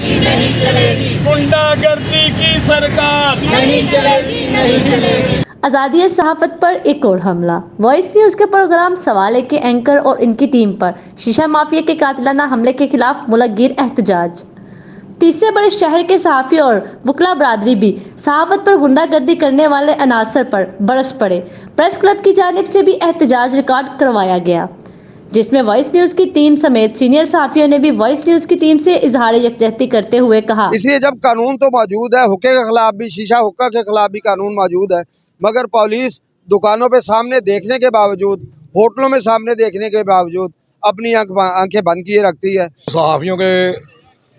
नहीं चलेगी, गुंडागर्दी की सरकार नहीं चलेगी, नहीं चलेगी। आज़ादी सहाफ़त पर एक और हमला। वॉइस न्यूज़ के प्रोग्राम सवाल के एंकर और इनकी टीम पर शीशा माफिया के कातिलाना हमले के खिलाफ मुल्कगीर एहतजाज। तीसरे बड़े शहर के सहाफ़ी और वकला बरादरी भी सहाफ़त पर गुंडागर्दी करने वाले अनासर पर बरस पड़े। प्रेस क्लब की जानिब से भी एहतजाज रिकॉर्ड करवाया गया, जिसमें वॉइस न्यूज़ की टीम समेत सीनियर सहाफ़ियों ने भी वॉइस न्यूज़ की टीम से इजहार यकजहती करते हुए कहा, इसलिए जब कानून तो मौजूद है, हुक्के के खिलाफ भी, शीशा हुक्का के खिलाफ भी कानून मौजूद है, मगर पुलिस दुकानों पे सामने देखने के बावजूद, होटलों में सामने देखने के बावजूद अपनी आंखें बंद किए रखती है। सहाफ़ियों के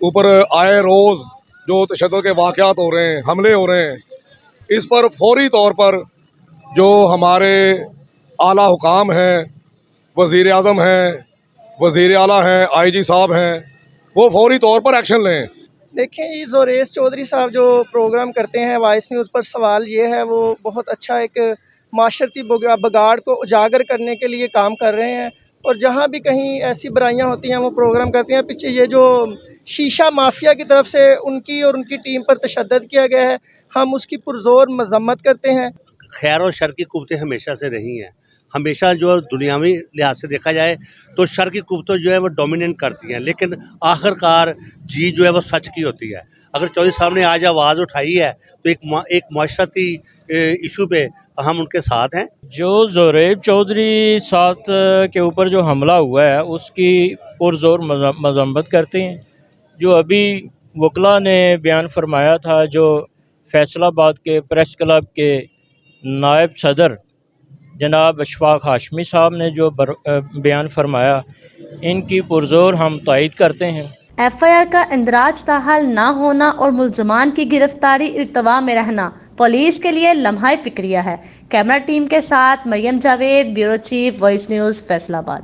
ऊपर आए रोज़ जो तशद्दुद के वाक़यात हो रहे हैं, हमले हो रहे हैं, इस पर फौरी तौर पर जो हमारे आला हुकाम हैं, वज़ीर आज़म हैं, वज़ीर आला हैं, IG साहब हैं, वो फौरी तौर पर एक्शन लें। देखिए, ये ज़ोरेश चौधरी साहब जो प्रोग्राम करते हैं वॉइस न्यूज़ पर, सवाल ये है वो बहुत अच्छा एक माशरती बगाड़ को उजागर करने के लिए काम कर रहे हैं, और जहाँ भी कहीं ऐसी बुराइयां होती हैं वो प्रोग्राम करते हैं। पीछे ये जो शीशा माफिया की तरफ से उनकी और उनकी टीम पर तशद्दुद किया गया है, हम उसकी पुरजोर मजम्मत करते हैं। खैर और शर की कुव्वतें हमेशा से रही हैं। हमेशा जो दुनियावी लिहाज से देखा जाए तो शर की कुव्वतें जो है वो डोमिनेट करती हैं, लेकिन आखिरकार जीत जो है वो सच की होती है। अगर चौधरी साहब ने आज आवाज़ उठाई है तो एक माशरती इशू पे हम उनके साथ हैं। जो ज़ोरेब चौधरी साथ के ऊपर जो हमला हुआ है उसकी पुरज़ोर मज़म्मत करते हैं। जो अभी वकला ने बयान फरमाया था, जो फैसलाबाद के प्रेस क्लब के नायब सदर जनाब अशफाक हाशमी साहब ने जो बयान फरमाया, इनकी पुरज़ोर हम तायद करते हैं। FIR का इंदराज ताहाल ना होना और मुल्ज़मान की गिरफ्तारी इर्तवा में रहना पुलिस के लिए लम्हा फिक्रिया है। कैमरा टीम के साथ Maryam Javed, bureau chief, voice news, Faisalabad.